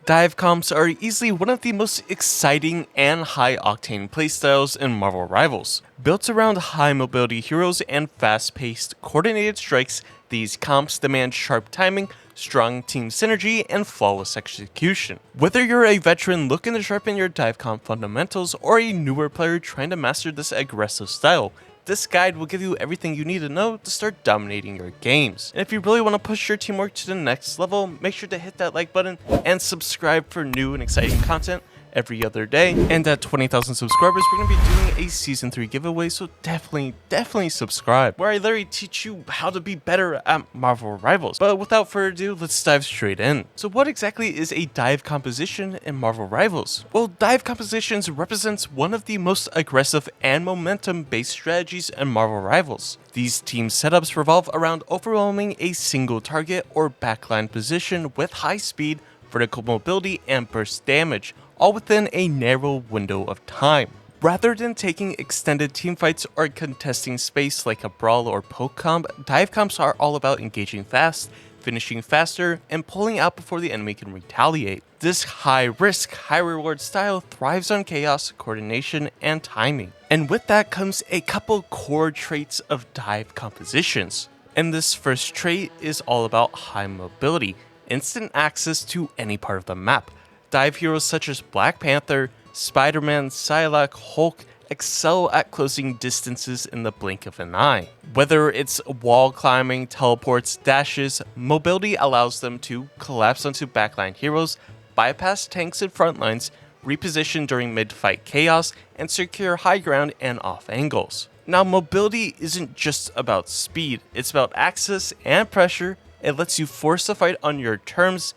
Dive comps are easily one of the most exciting and high-octane playstyles in Marvel Rivals. Built around high mobility heroes and fast-paced, coordinated strikes, these comps demand sharp timing, strong team synergy, and flawless execution. Whether you're a veteran looking to sharpen your dive comp fundamentals or a newer player trying to master this aggressive style, this guide will give you everything you need to know to start dominating your games. And if you really want to push your teamwork to the next level, make sure to hit that like button and subscribe for new and exciting content every other day. And at 20,000 subscribers, we're going to be doing a Season 3 giveaway, so definitely subscribe, where I literally teach you how to be better at Marvel Rivals. But without further ado, let's dive straight in. So what exactly is a dive composition in Marvel Rivals? Well, dive compositions represents one of the most aggressive and momentum-based strategies in Marvel Rivals. These team setups revolve around overwhelming a single target or backline position with high speed, vertical mobility, and burst damage, all within a narrow window of time. Rather than taking extended teamfights or contesting space like a brawl or poke comp, dive comps are all about engaging fast, finishing faster, and pulling out before the enemy can retaliate. This high-risk, high-reward style thrives on chaos, coordination, and timing. And with that comes a couple core traits of dive compositions. And this first trait is all about high mobility, instant access to any part of the map. Dive heroes such as Black Panther, Spider-Man, Psylocke, Hulk excel at closing distances in the blink of an eye. Whether it's wall climbing, teleports, dashes, mobility allows them to collapse onto backline heroes, bypass tanks and front lines, reposition during mid-fight chaos, and secure high ground and off angles. Now, mobility isn't just about speed, it's about access and pressure. It lets you force a fight on your terms,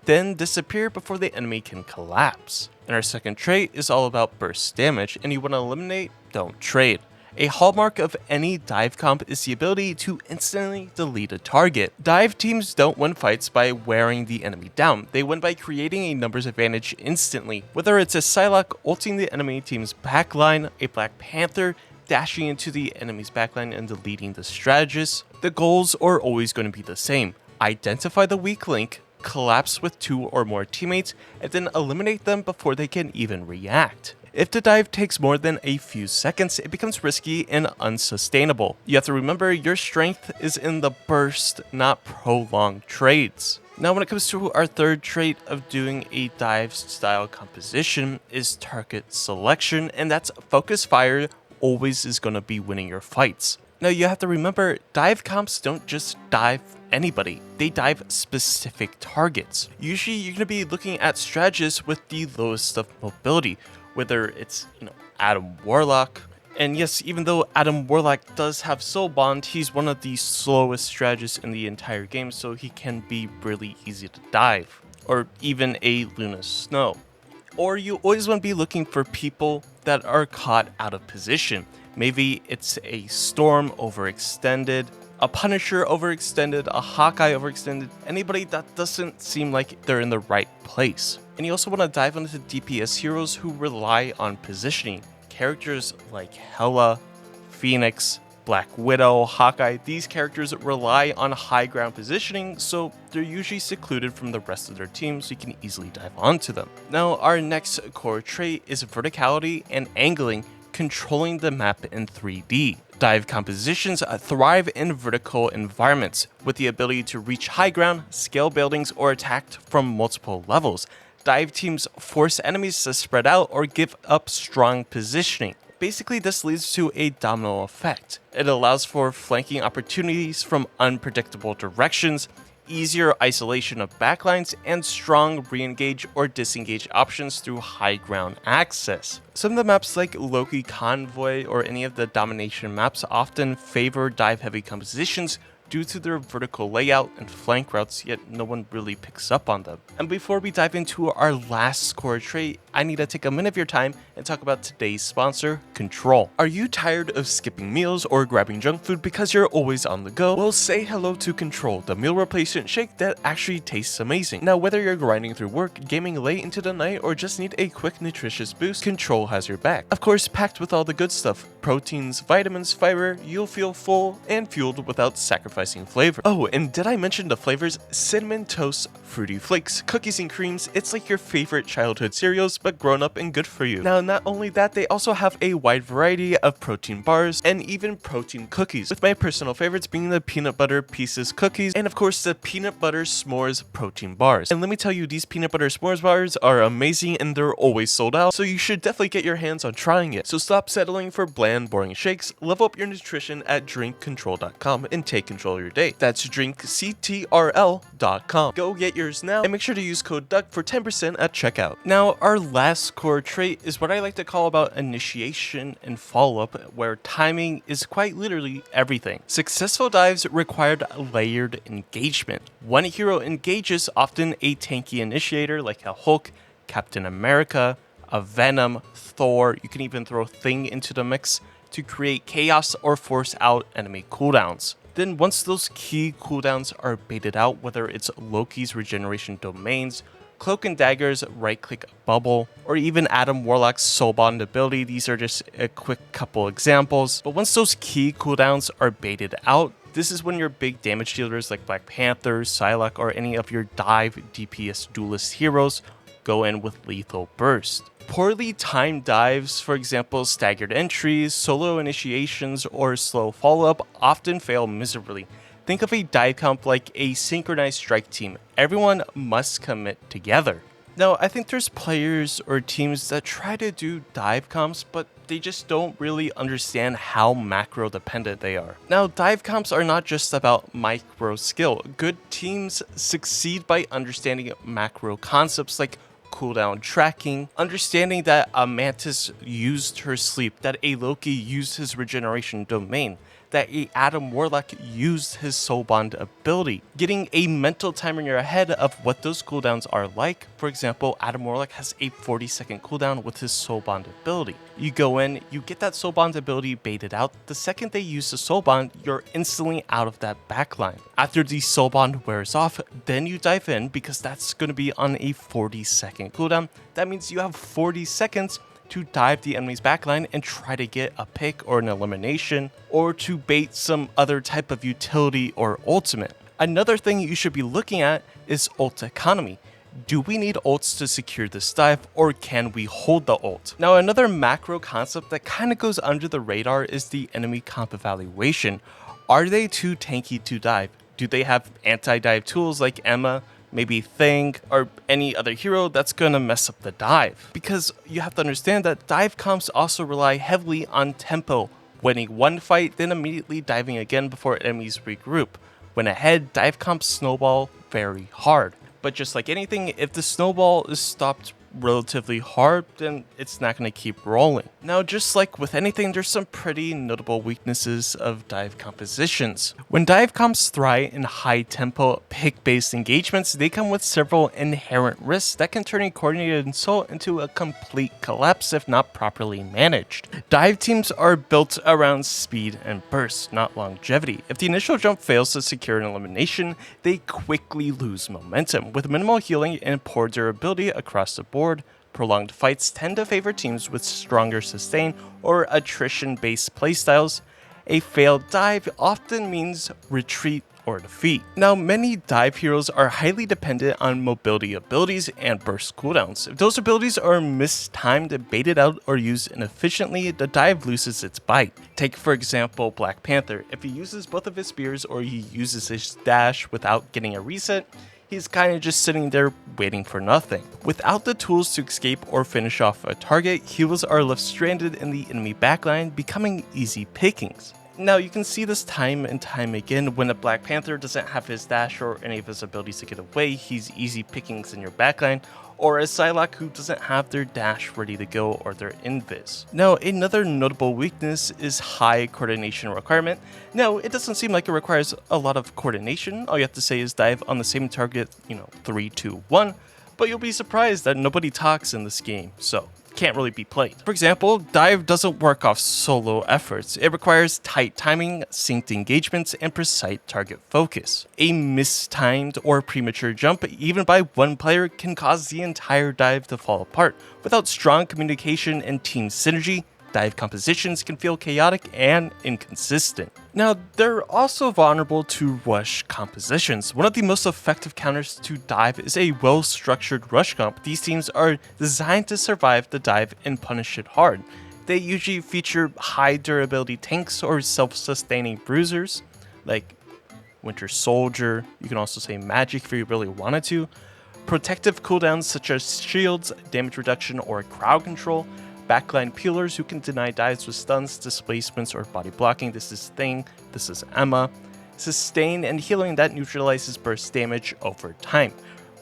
then disappear before the enemy can collapse. And our second trait is all about burst damage, and you want to eliminate, don't trade. A hallmark of any dive comp is the ability to instantly delete a target. Dive teams don't win fights by wearing the enemy down, they win by creating a numbers advantage instantly. Whether it's a Psylocke ulting the enemy team's backline, a Black Panther dashing into the enemy's backline and deleting the strategist, the goals are always going to be the same. Identify the weak link, collapse with 2 or more teammates, and then eliminate them before they can even react. If the dive takes more than a few seconds, it becomes risky and unsustainable. You have to remember your strength is in the burst, not prolonged trades. Now when it comes to our third trait of doing a dive style composition is target selection, and that's focus fire always is going to be winning your fights. Now you have to remember, dive comps don't just dive anybody, they dive specific targets. Usually you're going to be looking at strategists with the lowest of mobility, whether it's, Adam Warlock. And yes, even though Adam Warlock does have Soul Bond, he's one of the slowest strategists in the entire game, so he can be really easy to dive. Or even a Luna Snow. Or you always want to be looking for people that are caught out of position. Maybe it's a Storm overextended, a Punisher overextended, a Hawkeye overextended, anybody that doesn't seem like they're in the right place. And you also want to dive into DPS heroes who rely on positioning. Characters like Hela, Phoenix, Black Widow, Hawkeye, these characters rely on high ground positioning, so they're usually secluded from the rest of their team, so you can easily dive onto them. Now, our next core trait is verticality and angling, controlling the map in 3D. Dive compositions thrive in vertical environments, with the ability to reach high ground, scale buildings, or attack from multiple levels. Dive teams force enemies to spread out or give up strong positioning. Basically, this leads to a domino effect. It allows for flanking opportunities from unpredictable directions, easier isolation of backlines, and strong re-engage or disengage options through high ground access. Some of the maps like Loki Convoy or any of the domination maps often favor dive-heavy compositions due to their vertical layout and flank routes, yet no one really picks up on them. And before we dive into our last core trait, I need to take a minute of your time and talk about today's sponsor, Control. Are you tired of skipping meals or grabbing junk food because you're always on the go? Well, say hello to Control, the meal replacement shake that actually tastes amazing. Now, whether you're grinding through work, gaming late into the night, or just need a quick nutritious boost, Control has your back. Of course, packed with all the good stuff, proteins, vitamins, fiber, you'll feel full and fueled without sacrificing flavor. Oh, and did I mention the flavors? Cinnamon Toast, Fruity Flakes, cookies and creams. It's like your favorite childhood cereals, but grown up and good for you. Now, not only that, they also have a wide variety of protein bars and even protein cookies, with my personal favorites being the peanut butter pieces cookies and of course the peanut butter s'mores protein bars. And let me tell you, these peanut butter s'mores bars are amazing and they're always sold out, so you should definitely get your hands on trying it. So stop settling for bland, boring shakes, level up your nutrition at drinkcontrol.com and take control of your day. That's drinkctrl.com. Go get yours now and make sure to use code DUCK for 10% at checkout. Now, our last core trait is what I like to call about initiation and follow-up, where timing is quite literally everything. Successful dives required layered engagement. One hero engages, often a tanky initiator like a Hulk, Captain America, a Venom, Thor. You can even throw Thing into the mix to create chaos or force out enemy cooldowns. Then once those key cooldowns are baited out, whether it's Loki's regeneration domains, Cloak and Dagger's right-click bubble, or even Adam Warlock's soulbond ability, these are just a quick couple examples. But once those key cooldowns are baited out, this is when your big damage dealers like Black Panther, Psylocke, or any of your dive DPS duelist heroes go in with lethal burst. Poorly timed dives, for example staggered entries, solo initiations, or slow follow-up, often fail miserably. Think of a dive comp like a synchronized strike team. Everyone must commit together. Now, I think there's players or teams that try to do dive comps, but they just don't really understand how macro dependent they are. Now, dive comps are not just about micro skill. Good teams succeed by understanding macro concepts like cooldown tracking, understanding that a Mantis used her sleep, that a Loki used his regeneration domain, that a Adam Warlock used his soulbond ability. Getting a mental timer in your head of what those cooldowns are like. For example, Adam Warlock has a 40-second cooldown with his soulbond ability. You go in, you get that soulbond ability baited out. The second they use the soulbond, you're instantly out of that backline. After the soulbond wears off, then you dive in because that's going to be on a 40-second cooldown. That means you have 40 seconds to dive the enemy's backline and try to get a pick or an elimination, or to bait some other type of utility or ultimate. Another thing you should be looking at is ult economy. Do we need ults to secure this dive, or can we hold the ult? Now, another macro concept that kind of goes under the radar is the enemy comp evaluation. Are they too tanky to dive? Do they have anti-dive tools like Emma, maybe Thing, or any other hero that's gonna mess up the dive? Because you have to understand that dive comps also rely heavily on tempo. Winning one fight, then immediately diving again before enemies regroup. When ahead, dive comps snowball very hard. But just like anything, if the snowball is stopped relatively hard, then it's not going to keep rolling. Now, just like with anything, there's some pretty notable weaknesses of dive compositions. When dive comps thrive in high tempo pick-based engagements, they come with several inherent risks that can turn a coordinated assault into a complete collapse if not properly managed. Dive teams are built around speed and burst, not longevity. If the initial jump fails to secure an elimination, they quickly lose momentum. With minimal healing and poor durability across the board, prolonged fights tend to favor teams with stronger sustain or attrition-based playstyles. A failed dive often means retreat or defeat. Now, many dive heroes are highly dependent on mobility abilities and burst cooldowns. If those abilities are mistimed, baited out, or used inefficiently, the dive loses its bite. Take, for example, Black Panther. If he uses both of his spears or he uses his dash without getting a reset, he's kind of just sitting there waiting for nothing. Without the tools to escape or finish off a target, heroes are left stranded in the enemy backline, becoming easy pickings. Now, you can see this time and time again. When a Black Panther doesn't have his dash or any of his abilities to get away, he's easy pickings in your backline, or a Psylocke who doesn't have their dash ready to go or their invis. Now, another notable weakness is high coordination requirement. Now, it doesn't seem like it requires a lot of coordination. All you have to say is dive on the same target, 3, 2, 1. but you'll be surprised that nobody talks in this game, so can't really be played. For example, dive doesn't work off solo efforts. It requires tight timing, synced engagements, and precise target focus. A mistimed or premature jump, even by one player, can cause the entire dive to fall apart. Without strong communication and team synergy, dive compositions can feel chaotic and inconsistent. Now, they're also vulnerable to rush compositions. One of the most effective counters to dive is a well-structured rush comp. These teams are designed to survive the dive and punish it hard. They usually feature high durability tanks or self-sustaining bruisers, like Winter Soldier. You can also say Magic if you really wanted to. Protective cooldowns such as shields, damage reduction, or crowd control. Backline peelers who can deny dives with stuns, displacements, or body blocking. This is Thing, this is Emma. Sustain and healing that neutralizes burst damage over time.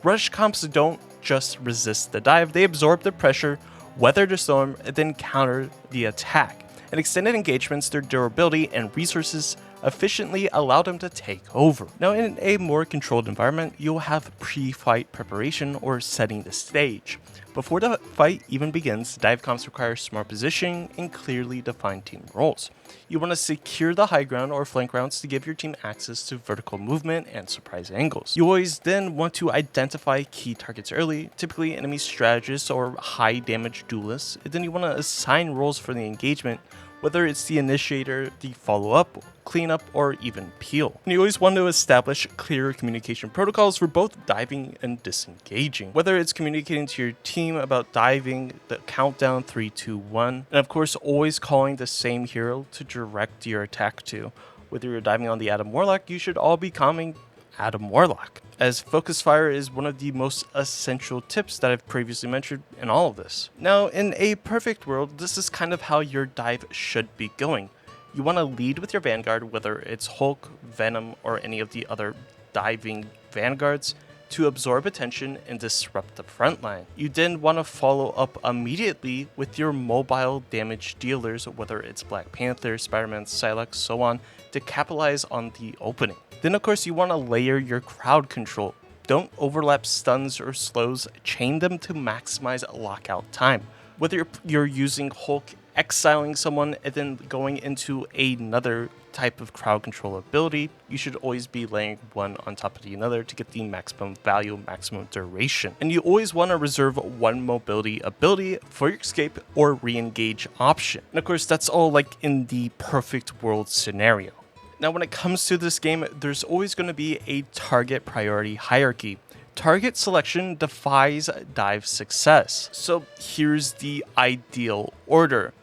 Rush comps don't just resist the dive, they absorb the pressure, weather the storm, and then counter the attack. In extended engagements, their durability and resources efficiently allow them to take over. Now, in a more controlled environment, you'll have pre-fight preparation or setting the stage. Before the fight even begins, dive comps require smart positioning and clearly defined team roles. You want to secure the high ground or flank rounds to give your team access to vertical movement and surprise angles. You always then want to identify key targets early, typically enemy strategists or high damage duelists, and then you want to assign roles for the engagement, whether it's the initiator, the follow-up, cleanup, or even peel. And you always want to establish clear communication protocols for both diving and disengaging. Whether it's communicating to your team about diving, the countdown 3, 2, 1, and of course always calling the same hero to direct your attack to. Whether you're diving on the Adam Warlock, you should all be calming Adam Warlock, as focus fire is one of the most essential tips that I've previously mentioned in all of this. Now, in a perfect world, this is kind of how your dive should be going. You want to lead with your vanguard, whether it's Hulk, Venom, or any of the other diving vanguards, to absorb attention and disrupt the front line. You then want to follow up immediately with your mobile damage dealers, whether it's Black Panther, Spider-Man, Psylocke, so on, to capitalize on the opening. Then of course you want to layer your crowd control. Don't overlap stuns or slows, chain them to maximize lockout time. Whether you're using Hulk, exiling someone, and then going into another type of crowd control ability, you should always be laying one on top of the other to get the maximum value, maximum duration. And you always want to reserve one mobility ability for your escape or re-engage option. And of course, that's all like in the perfect world scenario. Now, when it comes to this game, there's always going to be a target priority hierarchy. Target selection defies dive success. So here's the ideal order.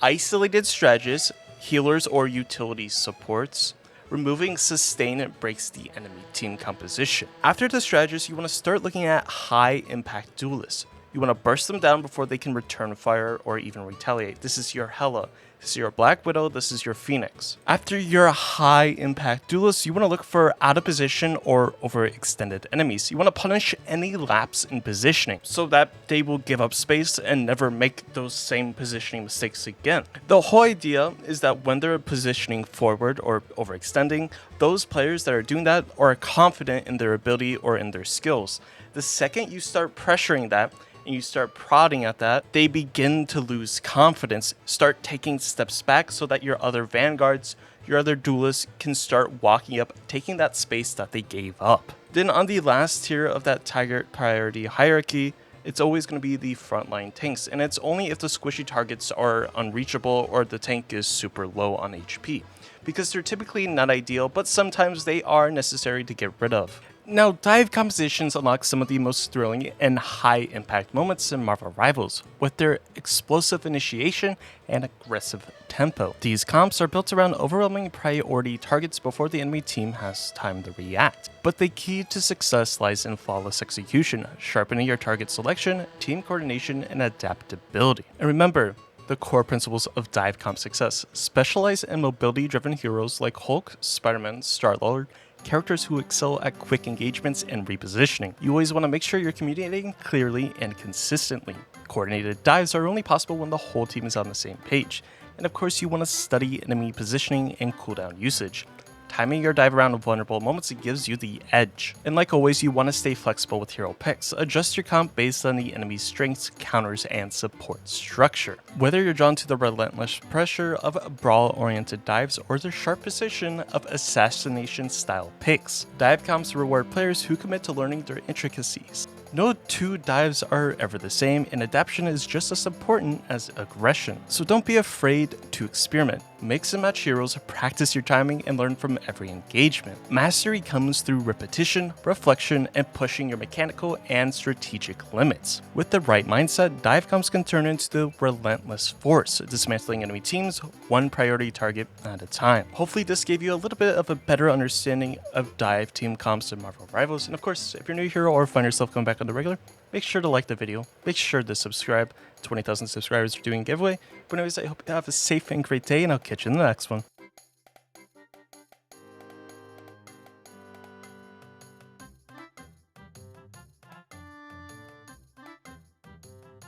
Isolated strategists, healers or utility supports. Removing sustain breaks the enemy team composition. After the strategists, you want to start looking at high impact duelists. You want to burst them down before they can return fire or even retaliate. This is your Hela. This is your Black Widow, this is your Phoenix. After your high impact duelists, you want to look for out of position or overextended enemies. You want to punish any lapse in positioning so that they will give up space and never make those same positioning mistakes again. The whole idea is that when they're positioning forward or overextending, those players that are doing that are confident in their ability or in their skills. The second you start pressuring that, and you start prodding at that, they begin to lose confidence, start taking steps back so that your other vanguards, your other duelists can start walking up, taking that space that they gave up. Then on the last tier of that target priority hierarchy, it's always going to be the frontline tanks, and it's only if the squishy targets are unreachable or the tank is super low on HP, because they're typically not ideal, but sometimes they are necessary to get rid of. Now, dive compositions unlock some of the most thrilling and high-impact moments in Marvel Rivals, with their explosive initiation and aggressive tempo. These comps are built around overwhelming priority targets before the enemy team has time to react. But the key to success lies in flawless execution, sharpening your target selection, team coordination, and adaptability. And remember, the core principles of dive comp success: specialize in mobility-driven heroes like Hulk, Spider-Man, Star-Lord, characters who excel at quick engagements and repositioning. You always want to make sure you're communicating clearly and consistently. Coordinated dives are only possible when the whole team is on the same page. And of course, you want to study enemy positioning and cooldown usage. Timing your dive around vulnerable moments gives you the edge. And like always, you want to stay flexible with hero picks. Adjust your comp based on the enemy's strengths, counters, and support structure. Whether you're drawn to the relentless pressure of brawl-oriented dives or the sharp precision of assassination-style picks, dive comps reward players who commit to learning their intricacies. No two dives are ever the same, and adaptation is just as important as aggression. So don't be afraid to experiment. Mix and match heroes, practice your timing, and learn from every engagement. Mastery comes through repetition, reflection, and pushing your mechanical and strategic limits. With the right mindset, dive comps can turn into the relentless force, dismantling enemy teams one priority target at a time. Hopefully this gave you a little bit of a better understanding of dive team comps in Marvel Rivals, and of course, if you're new here or find yourself coming back on the regular, make sure to like the video, make sure to subscribe. 20,000 subscribers are doing a giveaway. But anyways, I hope you have a safe and great day, and I'll catch you in the next one.